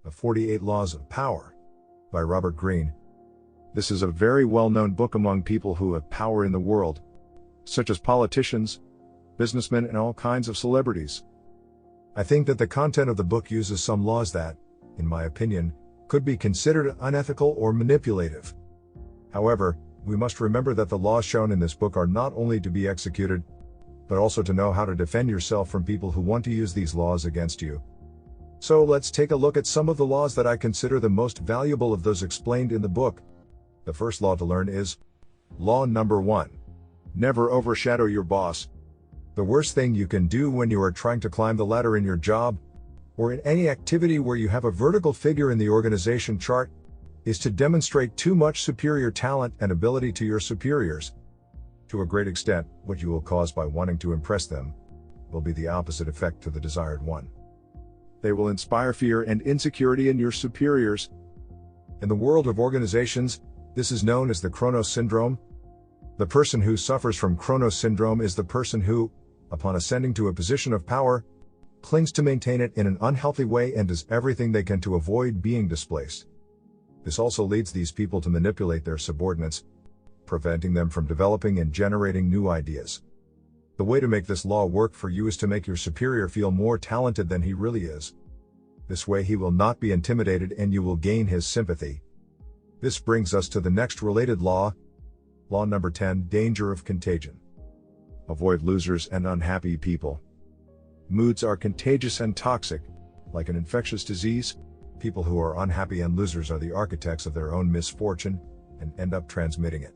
The 48 Laws of Power, by Robert Greene. This is a very well-known book among people who have power in the world, such as politicians, businessmen, and all kinds of celebrities. I think that the content of the book uses some laws that, in my opinion, could be considered unethical or manipulative. However, we must remember that the laws shown in this book are not only to be executed, but also to know how to defend yourself from people who want to use these laws against you. So let's take a look at some of the laws that I consider the most valuable of those explained in the book. The first law to learn is Law number 1. Never overshadow your boss. The worst thing you can do when you are trying to climb the ladder in your job, or in any activity where you have a vertical figure in the organization chart, is to demonstrate too much superior talent and ability to your superiors. To a great extent, what you will cause by wanting to impress them will be the opposite effect to the desired one. They will inspire fear and insecurity in your superiors. In the world of organizations, this is known as the Kronos syndrome. The person who suffers from Kronos syndrome is the person who, upon ascending to a position of power, clings to maintain it in an unhealthy way and does everything they can to avoid being displaced. This also leads these people to manipulate their subordinates, preventing them from developing and generating new ideas. The way to make this law work for you is to make your superior feel more talented than he really is. This way he will not be intimidated and you will gain his sympathy. This brings us to the next related law. Law number 10, Danger of Contagion. Avoid losers and unhappy people. Moods are contagious and toxic. Like an infectious disease, people who are unhappy and losers are the architects of their own misfortune and end up transmitting it.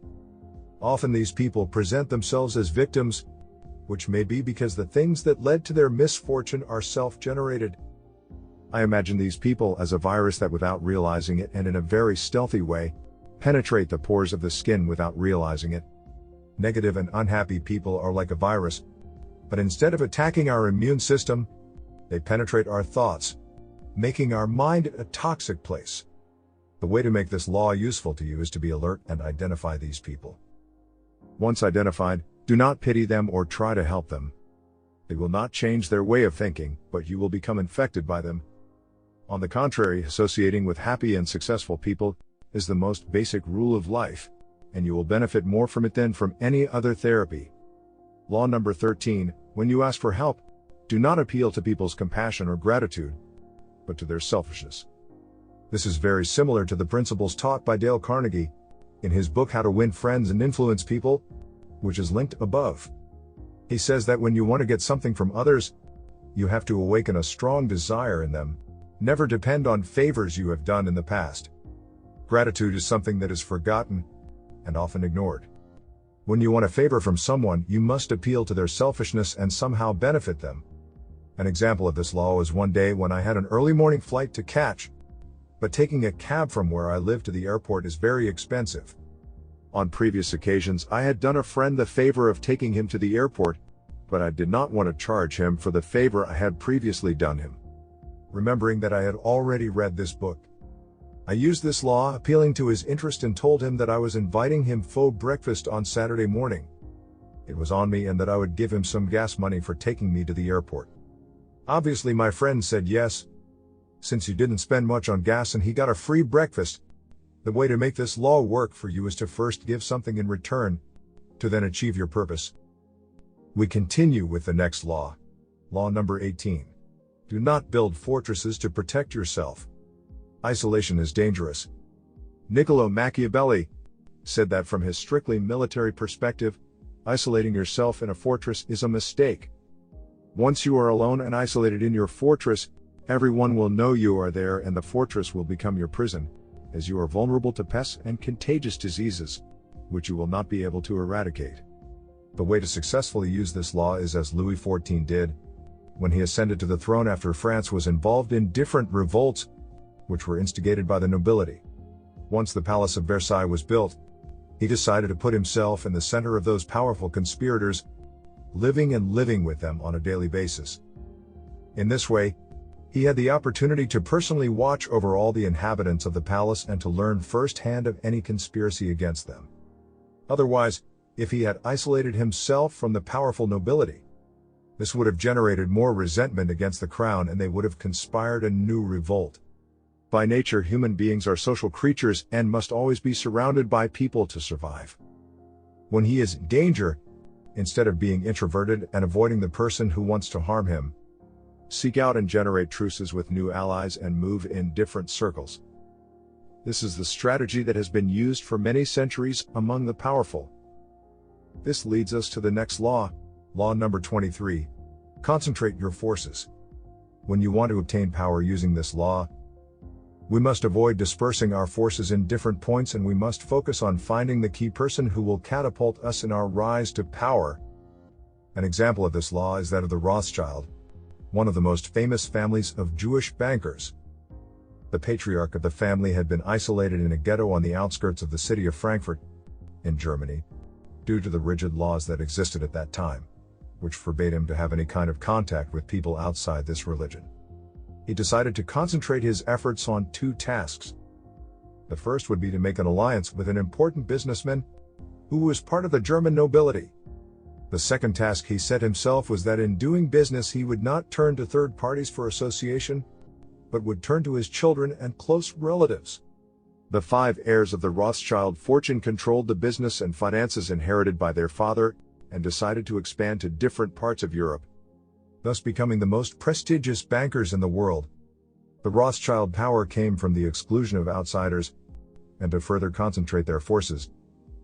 Often these people present themselves as victims, which may be because the things that led to their misfortune are self-generated. I imagine these people as a virus that, without realizing it and in a very stealthy way, penetrate the pores of the skin without realizing it. Negative and unhappy people are like a virus, but instead of attacking our immune system, they penetrate our thoughts, making our mind a toxic place. The way to make this law useful to you is to be alert and identify these people. Once identified, do not pity them or try to help them. They will not change their way of thinking, but you will become infected by them. On the contrary, associating with happy and successful people is the most basic rule of life, and you will benefit more from it than from any other therapy. Law number 13, when you ask for help, do not appeal to people's compassion or gratitude, but to their selfishness. This is very similar to the principles taught by Dale Carnegie in his book How to Win Friends and Influence People, which is linked above. He says that when you want to get something from others, you have to awaken a strong desire in them. Never depend on favors you have done in the past. Gratitude is something that is forgotten and often ignored. When you want a favor from someone, you must appeal to their selfishness and somehow benefit them. An example of this law was one day when I had an early morning flight to catch, but taking a cab from where I live to the airport is very expensive. On previous occasions, I had done a friend the favor of taking him to the airport, but I did not want to charge him for the favor I had previously done him. Remembering that I had already read this book, I used this law, appealing to his interest, and told him that I was inviting him for breakfast on Saturday morning. It was on me and that I would give him some gas money for taking me to the airport. Obviously my friend said yes. Since you didn't spend much on gas and he got a free breakfast, the way to make this law work for you is to first give something in return, to then achieve your purpose. We continue with the next law. Law number 18. Do not build fortresses to protect yourself. Isolation is dangerous. Niccolo Machiavelli said that from his strictly military perspective, isolating yourself in a fortress is a mistake. Once you are alone and isolated in your fortress, everyone will know you are there and the fortress will become your prison, as you are vulnerable to pests and contagious diseases, which you will not be able to eradicate. The way to successfully use this law is as Louis XIV did, when he ascended to the throne after France was involved in different revolts, which were instigated by the nobility. Once the Palace of Versailles was built, he decided to put himself in the center of those powerful conspirators, living with them on a daily basis. In this way, he had the opportunity to personally watch over all the inhabitants of the palace and to learn firsthand of any conspiracy against them. Otherwise, if he had isolated himself from the powerful nobility, this would have generated more resentment against the crown and they would have conspired a new revolt. By nature, human beings are social creatures and must always be surrounded by people to survive. When he is in danger, instead of being introverted and avoiding the person who wants to harm him, seek out and generate truces with new allies and move in different circles. This is the strategy that has been used for many centuries among the powerful. This leads us to the next law, law number 23. Concentrate your forces. When you want to obtain power using this law, we must avoid dispersing our forces in different points, and we must focus on finding the key person who will catapult us in our rise to power. An example of this law is that of the Rothschild, one of the most famous families of Jewish bankers. The patriarch of the family had been isolated in a ghetto on the outskirts of the city of Frankfurt, in Germany, due to the rigid laws that existed at that time, which forbade him to have any kind of contact with people outside this religion. He decided to concentrate his efforts on two tasks. The first would be to make an alliance with an important businessman who was part of the German nobility. The second task he set himself was that in doing business he would not turn to third parties for association, but would turn to his children and close relatives. The 5 heirs of the Rothschild fortune controlled the business and finances inherited by their father, and decided to expand to different parts of Europe, thus becoming the most prestigious bankers in the world. The Rothschild power came from the exclusion of outsiders, and to further concentrate their forces,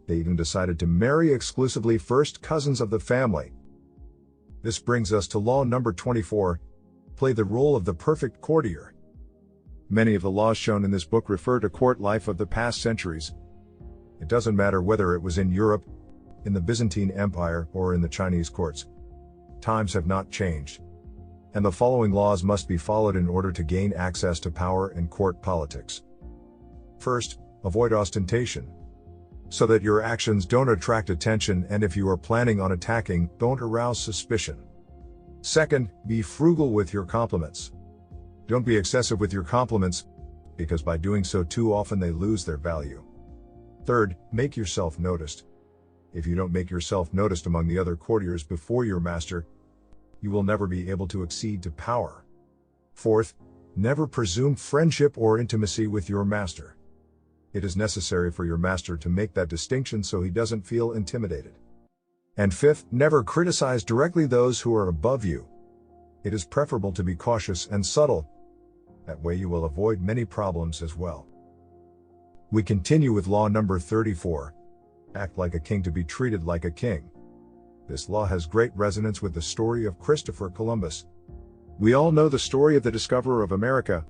they even decided to marry exclusively first cousins of the family. This brings us to law number 24, play the role of the perfect courtier. Many of the laws shown in this book refer to court life of the past centuries. It doesn't matter whether it was in Europe, in the Byzantine Empire, or in the Chinese courts. Times have not changed, and the following laws must be followed in order to gain access to power in court politics. First, avoid ostentation, so that your actions don't attract attention, and if you are planning on attacking, don't arouse suspicion. Second, be frugal with your compliments. Don't be excessive with your compliments, because by doing so too often they lose their value. Third, make yourself noticed. If you don't make yourself noticed among the other courtiers before your master, you will never be able to accede to power. Fourth, never presume friendship or intimacy with your master. It is necessary for your master to make that distinction so he doesn't feel intimidated. And fifth, never criticize directly those who are above you. It is preferable to be cautious and subtle. That way you will avoid many problems as well. We continue with law number 34. Act like a king to be treated like a king. This law has great resonance with the story of Christopher Columbus. We all know the story of the discoverer of America,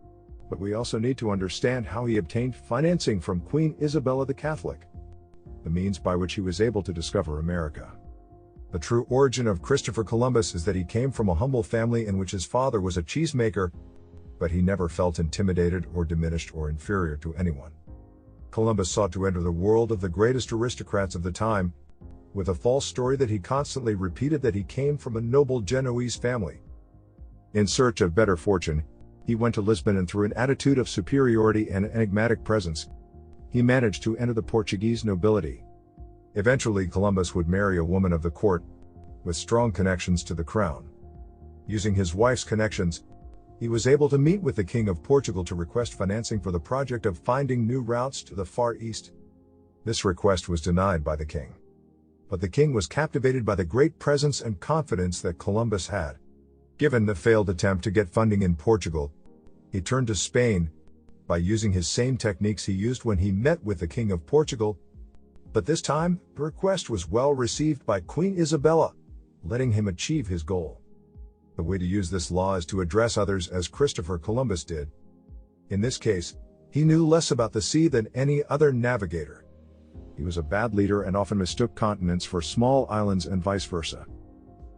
but we also need to understand how he obtained financing from Queen Isabella the Catholic, the means by which he was able to discover America. The true origin of Christopher Columbus is that he came from a humble family in which his father was a cheesemaker, but he never felt intimidated or diminished or inferior to anyone. Columbus sought to enter the world of the greatest aristocrats of the time, with a false story that he constantly repeated that he came from a noble Genoese family. In search of better fortune, he went to Lisbon, and through an attitude of superiority and enigmatic presence, he managed to enter the Portuguese nobility. Eventually, Columbus would marry a woman of the court, with strong connections to the crown. Using his wife's connections, he was able to meet with the King of Portugal to request financing for the project of finding new routes to the Far East. This request was denied by the king. But the king was captivated by the great presence and confidence that Columbus had. Given the failed attempt to get funding in Portugal, he turned to Spain, by using his same techniques he used when he met with the King of Portugal. But this time, the request was well received by Queen Isabella, letting him achieve his goal. The way to use this law is to address others as Christopher Columbus did. In this case, he knew less about the sea than any other navigator. He was a bad leader and often mistook continents for small islands and vice versa.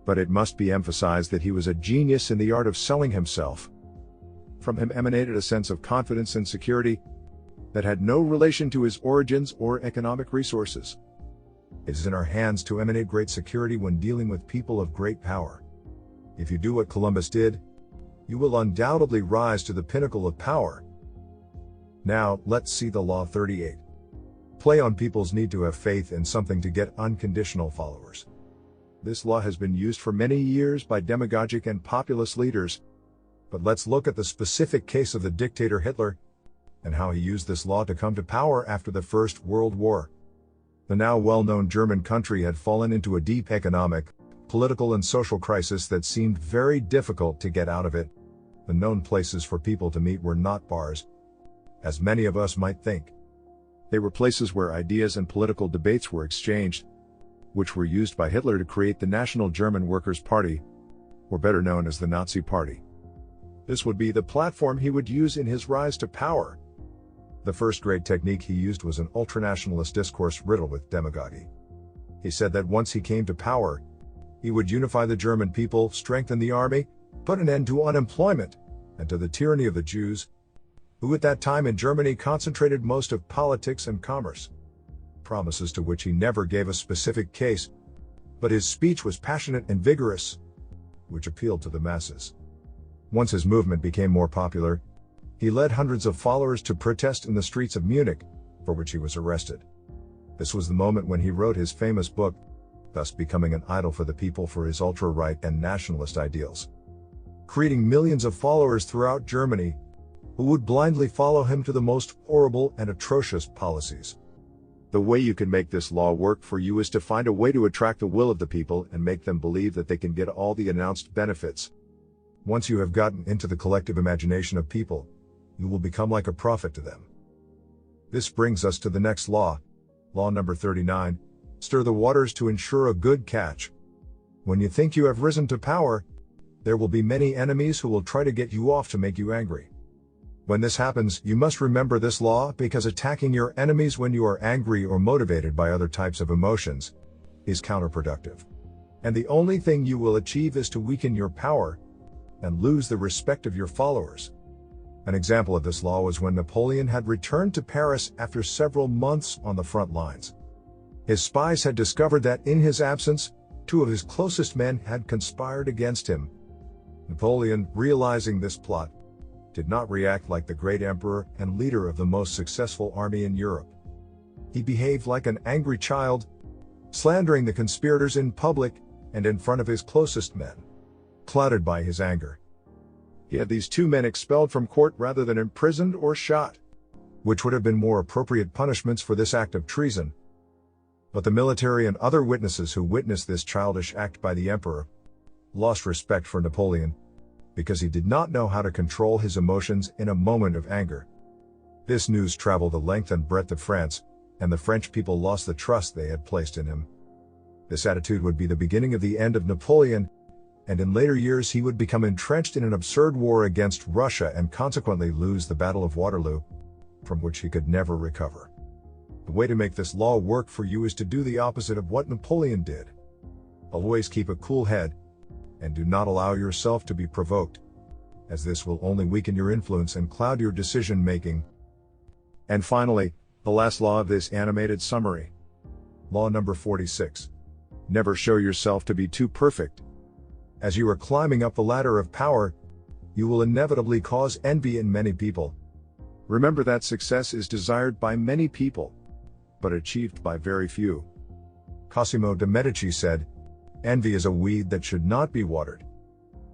But it must be emphasized that he was a genius in the art of selling himself. From him emanated a sense of confidence and security that had no relation to his origins or economic resources. It is in our hands to emanate great security when dealing with people of great power. If you do what Columbus did, you will undoubtedly rise to the pinnacle of power. Now, let's see the law 38. Play on people's need to have faith in something to get unconditional followers. This law has been used for many years by demagogic and populist leaders. But let's look at the specific case of the dictator Hitler, and how he used this law to come to power after the First World War. The now well-known German country had fallen into a deep economic, political and social crisis that seemed very difficult to get out of it. The known places for people to meet were not bars, as many of us might think. They were places where ideas and political debates were exchanged, which were used by Hitler to create the National German Workers' Party, or better known as the Nazi Party. This would be the platform he would use in his rise to power. The first great technique he used was an ultranationalist discourse riddled with demagoguery. He said that once he came to power, he would unify the German people, strengthen the army, put an end to unemployment, and to the tyranny of the Jews, who at that time in Germany concentrated most of politics and commerce. Promises to which he never gave a specific case, but his speech was passionate and vigorous, which appealed to the masses. Once his movement became more popular, he led hundreds of followers to protest in the streets of Munich, for which he was arrested. This was the moment when he wrote his famous book, thus becoming an idol for the people for his ultra-right and nationalist ideals, creating millions of followers throughout Germany, who would blindly follow him to the most horrible and atrocious policies. The way you can make this law work for you is to find a way to attract the will of the people and make them believe that they can get all the announced benefits. Once you have gotten into the collective imagination of people, you will become like a prophet to them. This brings us to the next law. Law number 39. Stir the waters to ensure a good catch. When you think you have risen to power, there will be many enemies who will try to get you off to make you angry. When this happens, you must remember this law, because attacking your enemies when you are angry or motivated by other types of emotions is counterproductive. And the only thing you will achieve is to weaken your power and lose the respect of your followers. An example of this law was when Napoleon had returned to Paris after several months on the front lines. His spies had discovered that in his absence, two of his closest men had conspired against him. Napoleon, realizing this plot, did not react like the great emperor and leader of the most successful army in Europe. He behaved like an angry child, slandering the conspirators in public and in front of his closest men. Clouded by his anger, he had these two men expelled from court rather than imprisoned or shot, which would have been more appropriate punishments for this act of treason. But the military and other witnesses who witnessed this childish act by the emperor lost respect for Napoleon, because he did not know how to control his emotions in a moment of anger. This news traveled the length and breadth of France, and the French people lost the trust they had placed in him. This attitude would be the beginning of the end of Napoleon, and in later years he would become entrenched in an absurd war against Russia and consequently lose the Battle of Waterloo, from which he could never recover. The way to make this law work for you is to do the opposite of what Napoleon did. Always keep a cool head, and do not allow yourself to be provoked, as this will only weaken your influence and cloud your decision-making. And finally, the last law of this animated summary. Law number 46. Never show yourself to be too perfect. As you are climbing up the ladder of power, you will inevitably cause envy in many people. Remember that success is desired by many people, but achieved by very few. Cosimo de' Medici said, "Envy is a weed that should not be watered."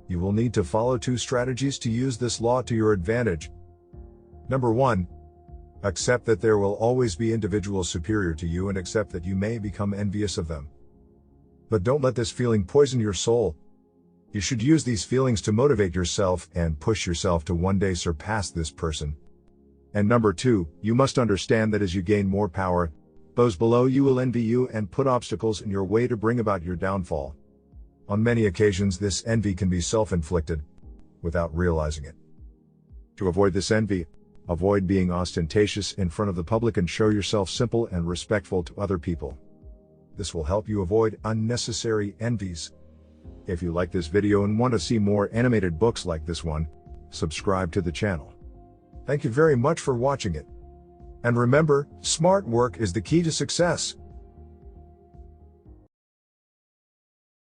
You will need to follow two strategies to use this law to your advantage. Number 1. Accept that there will always be individuals superior to you and accept that you may become envious of them. But don't let this feeling poison your soul. You should use these feelings to motivate yourself and push yourself to one day surpass this person. And number 2, you must understand that as you gain more power, those below you will envy you and put obstacles in your way to bring about your downfall. On many occasions this envy can be self-inflicted, without realizing it. To avoid this envy, avoid being ostentatious in front of the public and show yourself simple and respectful to other people. This will help you avoid unnecessary envies. If you like this video and want to see more animated books like this one, subscribe to the channel. Thank you very much for watching it. And remember, smart work is the key to success.